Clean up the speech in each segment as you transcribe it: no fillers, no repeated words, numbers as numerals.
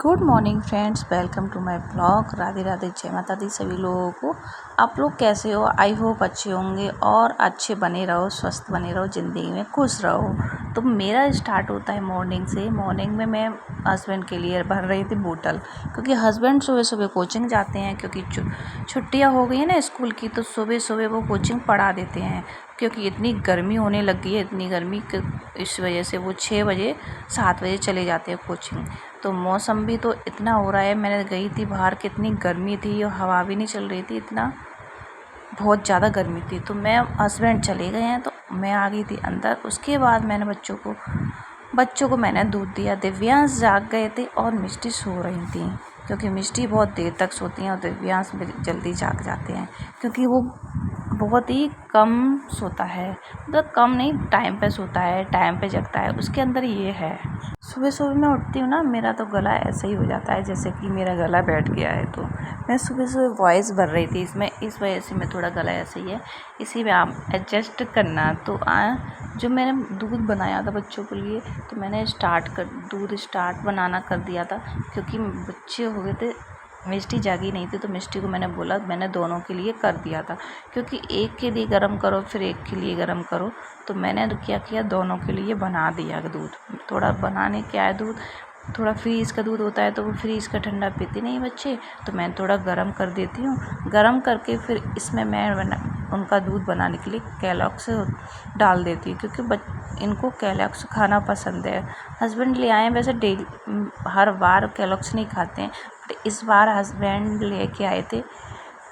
Good morning friends, welcome to my blog. Radhe Radhe, जय माता दी सभी लोगों को। आप लोग कैसे हो? आई होप अच्छे होंगे और अच्छे बने रहो, स्वस्थ बने रहो, ज़िंदगी में खुश रहो। तो मेरा स्टार्ट होता है मॉर्निंग से। मॉर्निंग में मैं हस्बैंड के लिए भर रही थी बोतल, क्योंकि हस्बैंड सुबह सुबह कोचिंग जाते हैं, क्योंकि छुट्टियाँ हो गई हैं ना स्कूल की, तो सुबह सुबह वो कोचिंग पढ़ा देते हैं। क्योंकि इतनी गर्मी होने लगी है, इतनी गर्मी इस वजह से वो 6 बजे 7 बजे चले जाते हैं कोचिंग। तो मौसम भी तो इतना हो रहा है, मैंने गई थी बाहर, कितनी गर्मी थी और हवा भी नहीं चल रही थी, इतना बहुत ज़्यादा गर्मी थी। तो मैं हस्बैंड चले गए हैं तो मैं आ गई थी अंदर। उसके बाद मैंने बच्चों को मैंने दूध दिया। दिव्यांश जाग गए थे और मिष्टी सो रही थी, क्योंकि मिष्टी बहुत देर तक सोती हैं और दिव्यांश जल्दी जाग जाते हैं, क्योंकि वो बहुत ही कम सोता है, मतलब कम नहीं, टाइम पे सोता है, टाइम पे जगता है, उसके अंदर ये है। सुबह सुबह मैं उठती हूँ ना, मेरा तो गला ऐसे ही हो जाता है जैसे कि मेरा गला बैठ गया है। तो मैं सुबह सुबह वॉइस भर रही थी इसमें, इस वजह से मैं थोड़ा गला ऐसे ही है, इसी में आप एडजस्ट करना। तो जो मैंने दूध बनाया था बच्चों के लिए, तो मैंने दूध स्टार्ट बनाना कर दिया था, क्योंकि बच्चे हो गए थे, मिष्टी जागी नहीं थी। तो मिष्टी को मैंने बोला, मैंने दोनों के लिए कर दिया था, क्योंकि एक के लिए गर्म करो फिर एक के लिए गर्म करो। तो मैंने क्या किया, दोनों के लिए बना दिया दूध। थोड़ा बनाने क्या है, दूध थोड़ा फ्रीज़ का दूध होता है, तो वो फ्रीज़ का ठंडा पीते नहीं बच्चे, तो मैं थोड़ा गर्म कर देती हूँ। गर्म करके फिर इसमें मैं उनका दूध बनाने के लिए कैलॉग्स डाल देती हूँ, क्योंकि इनको कैलॉग्स खाना पसंद है। हस्बैंड ले आए हैं, वैसे डेली हर बार कैलॉग्स नहीं खाते हैं, बट इस बार हस्बैंड लेके आए थे।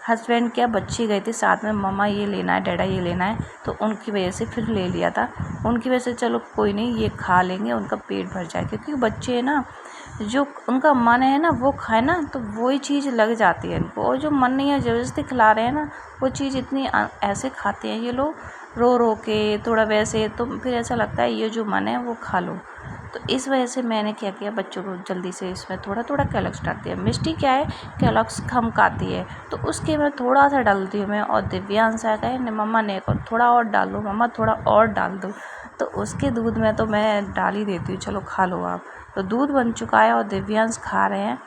हस्बैंड क्या, बच्चे गए थे साथ में, मम्मा ये लेना है, डैडा ये लेना है, तो उनकी वजह से फिर ले लिया था। उनकी वजह से चलो कोई नहीं, ये खा लेंगे, उनका पेट भर जाए, क्योंकि बच्चे ना, जो उनका मन है ना वो खाए ना, तो वही चीज़ लग जाती है इनको, और जो मन नहीं है ज़बरदस्ती खिला रहे हैं ना, वो चीज़ इतनी ऐसे खाते हैं ये लोग, रो रो के थोड़ा वैसे, तो फिर ऐसा लगता है ये जो मन है वो खा लो। तो इस वजह से मैंने क्या किया, बच्चों को जल्दी से इसमें थोड़ा थोड़ा कैलॉग्स डाल दिया। मिष्टी क्या है, कैलॉग्स कम खाती है, तो उसके मैं थोड़ा सा डालती हूँ मैं। और दिव्यांश आ गए, मम्मा ने थोड़ा और डाल दो, मम्मा थोड़ा और डाल दो, तो उसके दूध में तो मैं डाल ही देती हूँ, चलो खा लो आप। तो दूध बन चुका है और दिव्यांश खा रहे हैं,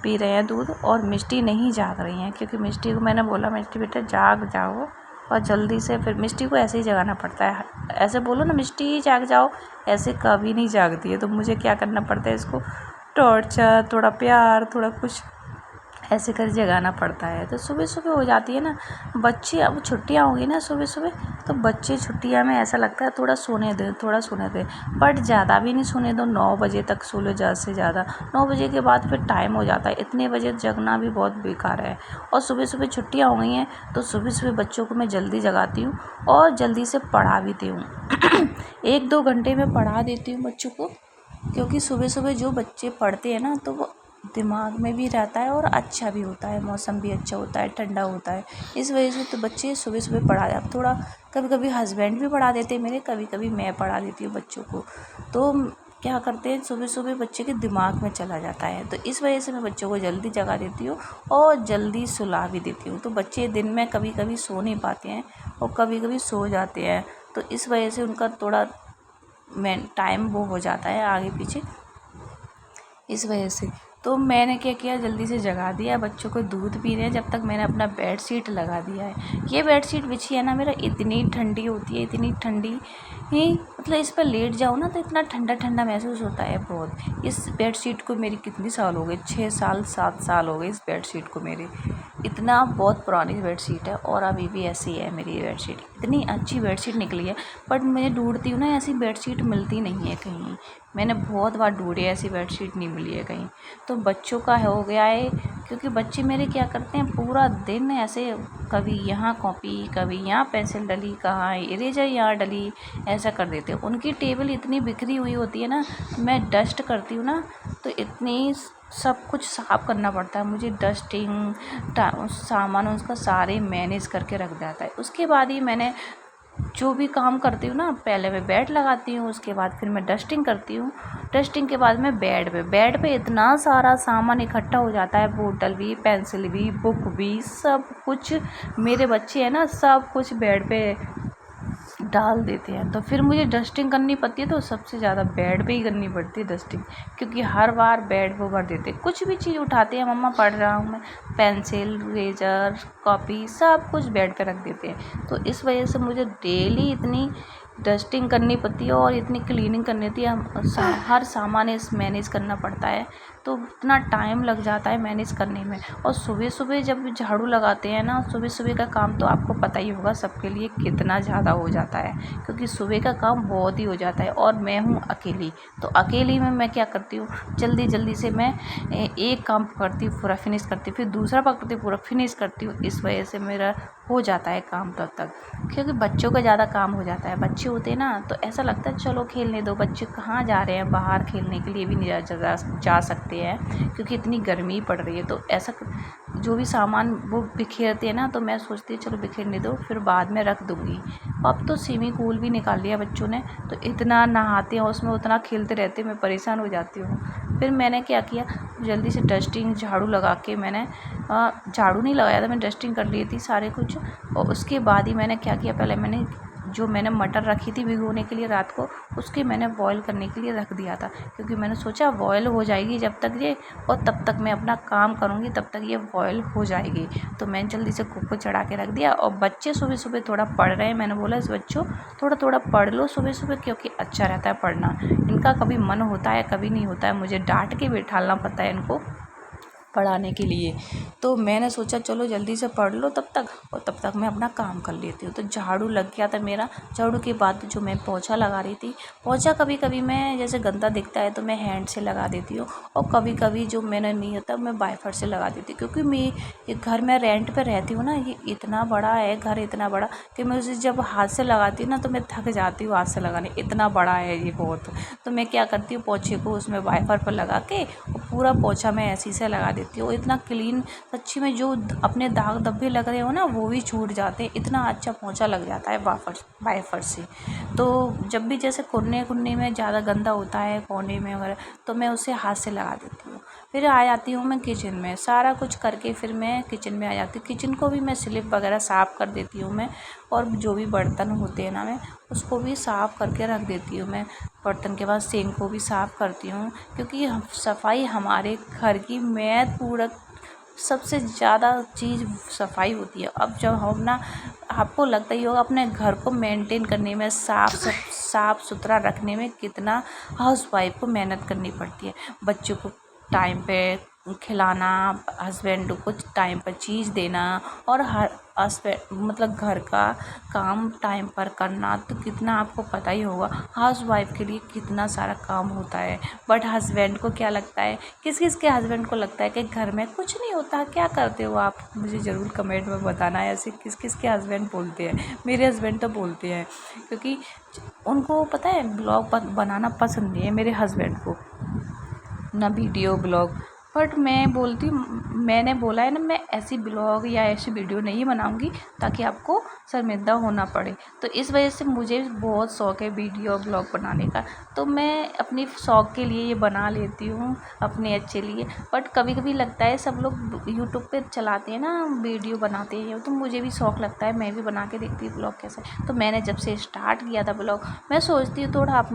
पी रहे हैं दूध, और मिष्टी नहीं जाग रही हैं, क्योंकि मिष्टी को मैंने बोला, मिष्टी बेटा जाग जाओ, और जल्दी से फिर मिष्टी को ऐसे ही जगाना पड़ता है। ऐसे बोलो ना, मिष्टी जाग जाओ, ऐसे कभी नहीं जागती है, तो मुझे क्या करना पड़ता है, इसको टॉर्चर, थोड़ा प्यार, थोड़ा कुछ ऐसे कर जगाना पड़ता है। तो सुबह सुबह हो जाती है ना, बच्चे अब छुट्टियां होंगी ना सुबह सुबह, तो बच्चे छुट्टियां में ऐसा लगता है थोड़ा सोने दे, थोड़ा सोने दे, बट ज़्यादा भी नहीं सोने दो। 9 बजे तक सो लो ज़्यादा से ज़्यादा, 9 बजे के बाद फिर टाइम हो जाता है, इतने बजे जगना भी बहुत बेकार है। और सुबह सुबह छुट्टियाँ हो गई हैं, तो सुबह सुबह बच्चों को मैं जल्दी जगाती हूँ और जल्दी से पढ़ा भी देती हूँ। 1-2 घंटे में पढ़ा देती हूँ बच्चों को, क्योंकि सुबह सुबह जो बच्चे पढ़ते हैं ना, तो वो दिमाग में भी रहता है और अच्छा भी होता है, मौसम भी अच्छा होता है, ठंडा होता है, इस वजह से तो बच्चे सुबह सुबह पढ़ा जाते। थोड़ा कभी कभी हस्बैंड भी पढ़ा देते हैं मेरे, कभी कभी मैं पढ़ा देती हूँ बच्चों को। तो क्या करते हैं, सुबह सुबह बच्चे के दिमाग में चला जाता है, तो इस वजह से मैं बच्चों को जल्दी जगा देती हूँ और जल्दी सुला भी देती हूँ। तो बच्चे दिन में कभी कभी सो नहीं पाते हैं और कभी कभी सो जाते हैं, तो इस वजह से उनका थोड़ा टाइम वो हो जाता है आगे पीछे, इस वजह से। तो मैंने क्या किया, जल्दी से जगा दिया, बच्चों को दूध पी रहे हैं, जब तक मैंने अपना बेड शीट लगा दिया है। ये बेड शीट बिछी है ना मेरा, इतनी ठंडी होती है, इतनी ठंडी ही, मतलब इस पर लेट जाओ ना तो इतना ठंडा ठंडा महसूस होता है बहुत। इस बेड शीट को मेरी कितनी साल हो गए, 6 साल 7 साल हो गए इस बेड शीट को मेरे, इतना बहुत पुरानी बेड शीट है, और अभी भी ऐसी है मेरी बेड शीट, इतनी अच्छी बेड शीट निकली है। बट मैं ढूंढती हूँ ना, ऐसी बेड शीट मिलती नहीं है कहीं, मैंने बहुत बार ढूंढी, ऐसी बेड शीट नहीं मिली है कहीं। तो बच्चों का हो गया है, क्योंकि बच्चे मेरे क्या करते हैं, पूरा दिन ऐसे कभी यहाँ कॉपी, कभी यहाँ पेंसिल डली, कहाँ इरेजर यहाँ डली, ऐसा कर देते हैं। उनकी टेबल इतनी बिखरी हुई होती है ना, मैं डस्ट करती हूँ ना, तो इतनी सब कुछ साफ़ करना पड़ता है मुझे, डस्टिंग सामान उसका सारे मैनेज करके रख जाता है। उसके बाद ही मैंने जो भी काम करती हूँ ना, पहले मैं बेड लगाती हूँ, उसके बाद फिर मैं डस्टिंग करती हूँ, डस्टिंग के बाद मैं बेड पे इतना सारा सामान इकट्ठा हो जाता है, बोतल भी, पेंसिल भी, बुक भी, सब कुछ, मेरे बच्चे हैं ना, सब कुछ बेड पे डाल देते हैं। तो फिर मुझे डस्टिंग करनी पड़ती है तो सबसे ज़्यादा बेड पे ही करनी पड़ती है डस्टिंग, क्योंकि हर बार बेड वो भर देते हैं। कुछ भी चीज़ उठाते हैं, मम्मा पढ़ रहा हूँ मैं, पेंसिल, इरेज़र, कॉपी सब कुछ बेड पे रख देते हैं। तो इस वजह से मुझे डेली इतनी डस्टिंग करनी पड़ती है और इतनी क्लीनिंग करनी होती है। हर सामान इस मैनेज करना पड़ता है, तो इतना टाइम लग जाता है मैनेज करने में। और सुबह सुबह जब झाड़ू लगाते हैं ना, सुबह सुबह का काम तो आपको पता ही होगा सबके लिए कितना ज़्यादा हो जाता है, क्योंकि सुबह का काम बहुत ही हो जाता है। और मैं हूँ अकेली, तो अकेली में मैं क्या करती हूँ, जल्दी जल्दी से मैं एक काम करती हूँ, पूरा फिनिश करती हूँ, फिर दूसरा पकड़ती हूँ, पूरा फिनिश करती हूँ। इस वजह से मेरा हो जाता है काम तब तक, क्योंकि बच्चों का ज़्यादा काम हो जाता है। बच्चे होते हैं ना तो ऐसा लगता है चलो खेलने दो, बच्चे कहाँ जा रहे हैं, बाहर खेलने के लिए भी नहीं जा सकते हैं, क्योंकि इतनी गर्मी पड़ रही है। तो ऐसा जो भी सामान वो बिखेरते हैं ना, तो मैं सोचती हूँ चलो बिखेरने दो, फिर बाद में रख दूँगी। अब तो स्विमिंग पूल भी निकाल लिया बच्चों ने, तो इतना नहाते हैं उसमें, उतना खेलते रहते हैं, मैं परेशान हो जाती हूँ। फिर मैंने क्या किया, जल्दी से डस्टिंग झाड़ू लगा के, मैंने झाड़ू नहीं लगाया था, मैंने डस्टिंग कर ली थी सारे कुछ। और उसके बाद ही मैंने क्या किया, पहले मैंने मटर रखी थी भिगोने के लिए रात को, उसके मैंने बॉईल करने के लिए रख दिया था, क्योंकि मैंने सोचा बॉईल हो जाएगी जब तक ये, और तब तक मैं अपना काम करूँगी, तब तक ये बॉईल हो जाएगी। तो मैंने जल्दी से कुकर चढ़ा के रख दिया। और बच्चे सुबह सुबह थोड़ा पढ़ रहे हैं, मैंने बोला इस बच्चों थोड़ा थोड़ा पढ़ लो सुबह सुबह, क्योंकि अच्छा रहता है पढ़ना। इनका कभी मन होता है कभी नहीं होता है, मुझे डांट के बैठालना पड़ता है इनको पढ़ाने के लिए। तो मैंने सोचा चलो जल्दी से पढ़ लो तब तक, और तब तक मैं अपना काम कर लेती हूँ। तो झाड़ू लग गया था मेरा। झाड़ू के बाद जो मैं पोंछा लगा रही थी, पोंछा कभी कभी मैं जैसे गंदा दिखता है तो मैं हैंड से लगा देती हूँ, और कभी कभी जो मैंने नहीं होता मैं वाइपर से लगा देती हूँ, क्योंकि मैं ये घर में रेंट पे रहती हूँ ना, ये इतना बड़ा है घर, इतना बड़ा कि मैं उसे जब हाथ से लगाती हूँ ना तो मैं थक जाती हूँ हाथ से लगाने, इतना बड़ा है ये बहुत। तो मैं क्या करती हूँ, पोंछे को उसमें वाइपर पर लगा के पूरा पोंछा मैं ऐसे से लगा देती हूँ। इतना क्लीन, सच्ची में जो अपने दाग धब्बे लग रहे हो ना वो भी छूट जाते हैं, इतना अच्छा पोंछा लग जाता है वाइपर से। तो जब भी जैसे कोने में ज़्यादा गंदा होता है कोने में वगैरह, तो मैं उसे हाथ से लगा देती हूँ। फिर आ जाती हूँ मैं किचन में, सारा कुछ करके फिर मैं किचन में आ जाती हूँ। किचन को भी मैं स्लिप वगैरह साफ़ कर देती हूँ मैं, और जो भी बर्तन होते हैं ना मैं उसको भी साफ़ करके रख देती हूँ मैं। बर्तन के बाद सिंक को भी साफ़ करती हूँ, क्योंकि सफाई हमारे घर की महत्वपूर्ण पूरा सबसे ज़्यादा चीज़ सफाई होती है। अब जब हम ना, आपको लगता ही होगा अपने घर को मेंटेन करने में, साफ़ सुथरा रखने में कितना हाउसवाइफ को मेहनत करनी पड़ती है। बच्चों को टाइम पे खिलाना, हस्बैंड को टाइम पर चीज़ देना, और हर मतलब घर का काम टाइम पर करना, तो कितना आपको पता ही होगा हाउसवाइफ के लिए कितना सारा काम होता है। बट हस्बैंड को क्या लगता है, किस किस के हस्बैंड को लगता है कि घर में कुछ नहीं होता, क्या करते हो आप, मुझे ज़रूर कमेंट में बताना है। ऐसे किस किस के हस्बैंड बोलते हैं, मेरे हस्बैंड तो बोलते हैं, क्योंकि उनको पता है ब्लॉग बनाना पसंद नहीं है मेरे हस्बैंड को, ना वीडियो ब्लॉग। बट मैं बोलती हूँ, मैंने बोला है ना मैं ऐसी ब्लॉग या ऐसी वीडियो नहीं बनाऊंगी ताकि आपको शर्मिंदा होना पड़े। तो इस वजह से मुझे बहुत शौक़ है वीडियो ब्लॉग बनाने का, तो मैं अपनी शौक़ के लिए ये बना लेती हूँ अपने अच्छे लिए। बट कभी कभी लगता है सब लोग यूट्यूब पे चलाते हैं ना, वीडियो बनाते हैं, तो मुझे भी शौक़ लगता है, मैं भी बना के देखती हूँ ब्लॉग कैसे। तो मैंने जब से स्टार्ट किया था ब्लॉग, मैं सोचती हूँ थोड़ा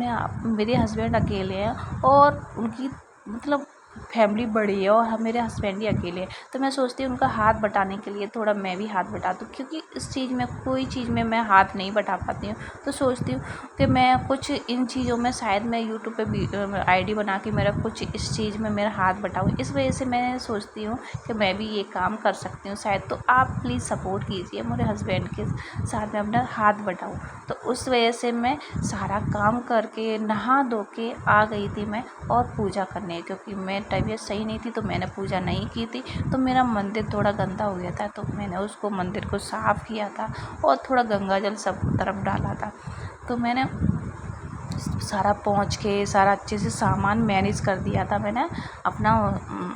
मेरे हस्बैंड अकेले हैं और उनकी मतलब फैमिली बड़ी है, और मेरे हस्बैंड ही अकेले हैं, तो मैं सोचती हूँ उनका हाथ बटाने के लिए थोड़ा मैं भी हाथ बटा दूँ, क्योंकि इस चीज़ में कोई चीज़ में मैं हाथ नहीं बटा पाती हूँ। तो सोचती हूँ कि मैं कुछ इन चीज़ों में शायद मैं यूट्यूब पे आईडी बना के मेरा कुछ इस चीज़ में मेरा हाथ बटाऊँ। इस वजह से मैं सोचती हूँ कि मैं भी ये काम कर सकती हूँ शायद। तो आप प्लीज़ सपोर्ट कीजिए मेरे हस्बैंड के साथ में अपना हाथ बटाऊँ। तो उस वजह से मैं सारा काम करके नहा धो के आ गई थी मैं, और पूजा करने, क्योंकि मैं तबीयत सही नहीं थी तो मैंने पूजा नहीं की थी। तो मेरा मंदिर थोड़ा गंदा हो गया था, तो मैंने उसको मंदिर को साफ़ किया था और थोड़ा गंगा जल सब तरफ डाला था। तो मैंने सारा पहुँच के सारा अच्छे से सामान मैनेज कर दिया था मैंने अपना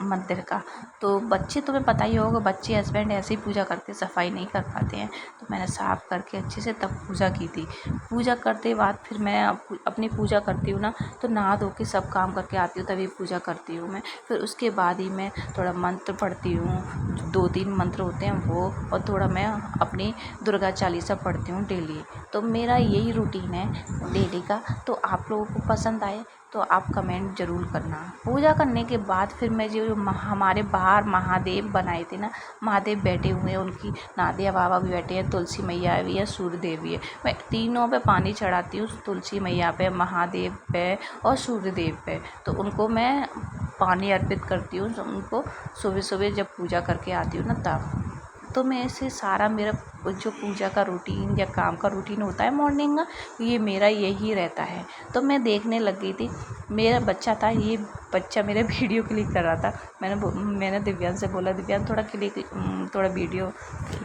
मंदिर का। तो बच्चे, तुम्हें पता ही होगा, बच्चे हस्बैंड ऐसे ही पूजा करते, सफाई नहीं कर पाते हैं। तो मैंने साफ़ करके अच्छे से तब पूजा की थी। पूजा करते बाद फिर मैं अपनी पूजा करती हूँ ना, तो नहा धो के सब काम करके आती हूँ, तभी पूजा करती हूँ मैं। फिर उसके बाद ही मैं थोड़ा मंत्र पढ़ती हूँ, 2-3 मंत्र होते हैं वो, और थोड़ा मैं अपनी दुर्गा चालीसा पढ़ती हूँ डेली। तो मेरा यही रूटीन है डेली का। तो आप लोगों को पसंद आए तो आप कमेंट ज़रूर करना। पूजा करने के बाद फिर मैं जो हमारे बाहर महादेव बनाए थे ना, महादेव बैठे हुए हैं, उनकी नादिया बाबा भी बैठे हैं, तुलसी मैया भी है, सूर्य देव भी है। मैं तीनों पे पानी चढ़ाती हूँ, तुलसी मैया पे, महादेव पे और सूर्य देव पे। तो उनको मैं पानी अर्पित करती हूँ, उनको सुबह सुबह जब पूजा करके आती हूँ ना तब। तो मैं ऐसे सारा मेरा जो पूजा का रूटीन या काम का रूटीन होता है मॉर्निंग का, ये मेरा यही रहता है। तो मैं देखने लग गई थी, मेरा बच्चा था, ये बच्चा मेरा वीडियो क्लिक कर रहा था। मैंने दिव्यांश से बोला, दिव्यांश थोड़ा वीडियो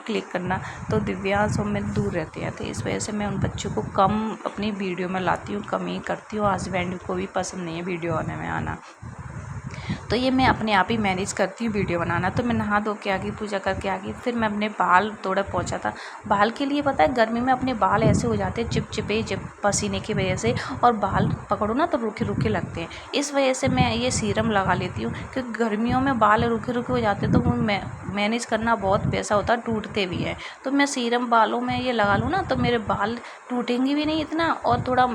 क्लिक करना। तो दिव्यांश और मैं दूर रहते हैं, तो इस वजह से मैं उन बच्चों को कम अपनी वीडियो में लाती हूँ, कम ही करती हूँ। हस्बैंड को भी पसंद नहीं है वीडियो आना। तो ये मैं अपने आप ही मैनेज करती हूँ वीडियो बनाना। तो मैं नहा धो के आ गई, पूजा करके आ गई। फिर मैं अपने बाल थोड़ा पोंछा था। बाल के लिए पता है, गर्मी में अपने बाल ऐसे हो जाते हैं चिपचिपे, पसीने की वजह से, और बाल पकड़ो ना तो रूखे रूखे लगते हैं। इस वजह से मैं ये सीरम लगा लेती हूँ, क्योंकि गर्मियों में बाल रूखे रूखे हो जाते हैं, तो वो मैनेज करना बहुत वैसा होता है, टूटते भी हैं। तो मैं सीरम बालों में ये लगा लूँ ना, तो मेरे बाल टूटेंगे भी नहीं इतना, और थोड़ा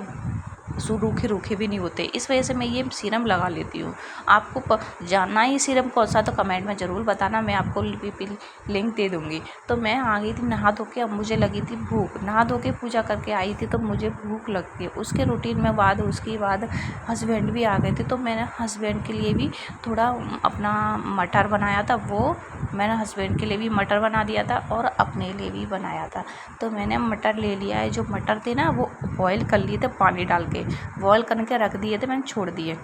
रूखे रूखे भी नहीं होते। इस वजह से मैं ये सीरम लगा लेती हूँ। आपको जानना है ये सीरम कौन सा, तो कमेंट में ज़रूर बताना, मैं आपको लिंक दे दूँगी। तो मैं आ गई थी नहा धो के, अब मुझे लगी थी भूख। नहा धो के पूजा करके आई थी तो मुझे भूख लगती है। उसके रूटीन में उसके बाद हस्बैंड भी आ गए थे, तो मैंने हस्बैंड के लिए भी थोड़ा अपना मटर बनाया था। वो मैंने हस्बैंड के लिए भी मटर बना दिया था और अपने लिए भी बनाया था। तो मैंने मटर ले लिया है, जो मटर थे ना वो बॉयल कर लिए थे, पानी डाल के बॉयल करके रख दिए थे, मैंने छोड़ दिए।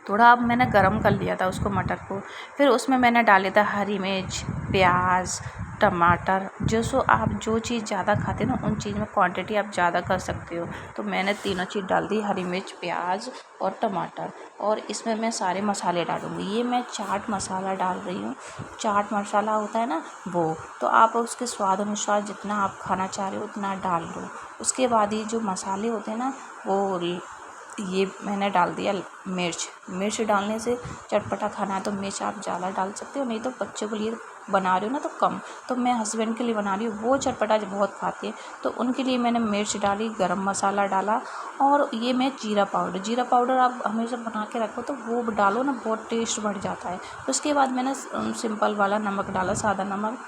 थोड़ा अब मैंने गरम कर लिया था उसको, मटर को। फिर उसमें मैंने डाले था हरी मिर्च, प्याज, टमाटर। आप जो चीज़ ज़्यादा खाते हो ना, उन चीज़ में क्वांटिटी आप ज़्यादा कर सकते हो। तो मैंने तीनों चीज़ डाल दी, हरी मिर्च, प्याज और टमाटर। और इसमें मैं सारे मसाले डालूँगी। ये मैं चाट मसाला डाल रही हूँ। चाट मसाला होता है ना वो, तो आप उसके स्वाद अनुसार जितना आप खाना चाह रहे हो उतना डाल लो। उसके बाद ये जो मसाले होते हैं ना, वो ये मैंने डाल दिया मिर्च डालने से चटपटा खाना है तो मिर्च आप ज़्यादा डाल सकते हो, नहीं तो बच्चों के लिए बना रही हो ना तो कम। तो मैं हस्बैंड के लिए बना रही हूँ, वो चटपटा बहुत खाते हैं, तो उनके लिए मैंने मिर्च डाली, गरम मसाला डाला। और ये मैं जीरा पाउडर आप हमेशा बना के रखो तो वो डालो ना, बहुत टेस्ट बढ़ जाता है। उसके बाद मैंने सिंपल वाला नमक डाला, सादा नमक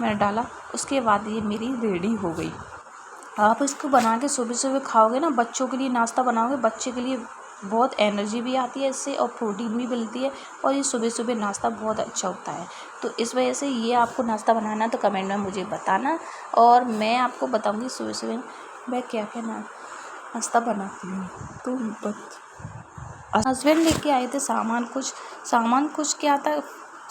मैंने डाला। उसके बाद ये मेरी रेडी हो गई। आप इसको बना के सुबह सुबह खाओगे ना, बच्चों के लिए नाश्ता बनाओगे, बच्चे के लिए बहुत एनर्जी भी आती है इससे, और प्रोटीन भी मिलती है, और ये सुबह सुबह नाश्ता बहुत अच्छा होता है। तो इस वजह से ये आपको नाश्ता बनाना तो कमेंट में मुझे बताना, और मैं आपको बताऊंगी सुबह सुबह मैं क्या क्या नाश्ता बनाती हूँ। तो हस्बैंड लेके आए थे सामान कुछ क्या था,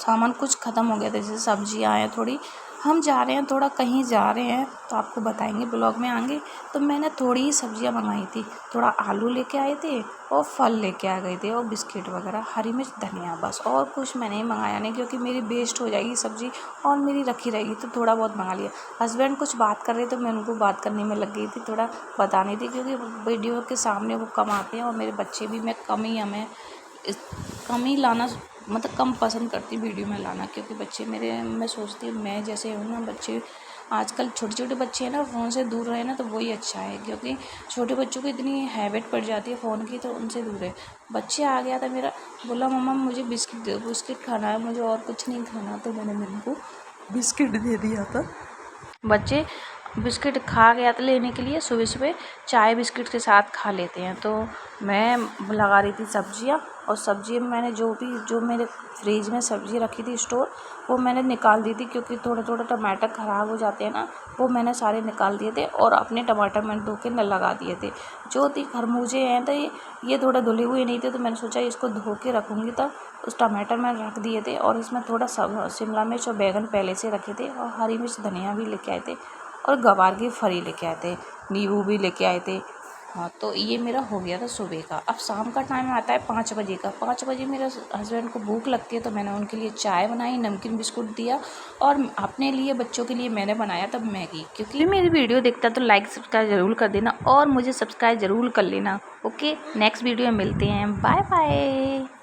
सामान कुछ ख़त्म हो गया था, जैसे सब्जियाँ हैं थोड़ी, हम जा रहे हैं थोड़ा कहीं जा रहे हैं तो आपको बताएंगे, ब्लॉग में आएंगे। तो मैंने थोड़ी ही सब्जियाँ मंगाई थी, थोड़ा आलू लेके आए थे और फल लेके आ गए थे, और बिस्किट वगैरह, हरी मिर्च, धनिया, बस। और कुछ मैंने मंगाया नहीं, क्योंकि मेरी वेस्ट हो जाएगी सब्ज़ी और मेरी रखी रहेगी, तो थोड़ा बहुत मंगा लिया। हस्बैंड कुछ बात कर रहे थे, मैं उनको बात करने में लग गई थी, थोड़ा बतानी थी, क्योंकि वीडियो के सामने वो कम आते हैं, और मेरे बच्चे भी मैं कम ही लाना, मतलब कम पसंद करती वीडियो में लाना, क्योंकि बच्चे मेरे, मैं सोचती हूँ मैं जैसे हूँ ना, बच्चे आजकल छोटे छोटे बच्चे हैं ना, फ़ोन से दूर रहे ना तो वही अच्छा है, क्योंकि छोटे बच्चों को इतनी हैबिट पड़ जाती है फ़ोन की, तो उनसे दूर है। बच्चे आ गया था मेरा, बोला मम्मा मुझे बिस्किट दो, बिस्किट खाना है मुझे, और कुछ नहीं खाना, तो मैंने मेरे को बिस्किट दे दिया था। बच्चे बिस्किट खा गया था लेने के लिए, सुबह सुबह चाय बिस्किट के साथ खा लेते हैं। तो मैं लगा रही थी सब्जियां, और सब्जी में मैंने जो मेरे फ्रिज में सब्ज़ी रखी थी स्टोर, वो मैंने निकाल दी थी, क्योंकि थोड़े थोड़े टमाटर ख़राब हो जाते हैं ना, वो मैंने सारे निकाल दिए थे, और अपने टमाटर मैंने धो के न लगा दिए थे। जो थी खरबूजे हैं तो ये थोड़ा धुले हुए नहीं थे, तो मैंने सोचा इसको धो के रखूँगी, तब उस टमाटर मैंने रख दिए थे। और इसमें थोड़ा शिमला मिर्च और बैंगन पहले से रखे थे, और हरी मिर्च, धनिया भी लेके आए थे, और गवार की फली लेके आए थे, नींबू भी लेके आए थे, हाँ, तो ये मेरा हो गया था सुबह का। अब शाम का टाइम आता है 5 बजे का। 5 बजे मेरे हस्बैंड को भूख लगती है, तो मैंने उनके लिए चाय बनाई, नमकीन बिस्कुट दिया और अपने लिए, बच्चों के लिए मैंने बनाया तब मैगी। क्योंकि मेरी वीडियो देखता तो लाइक सब्सक्राइब ज़रूर कर देना और मुझे सब्सक्राइब ज़रूर कर लेना। ओके, नेक्स्ट वीडियो में मिलते हैं। Bye bye.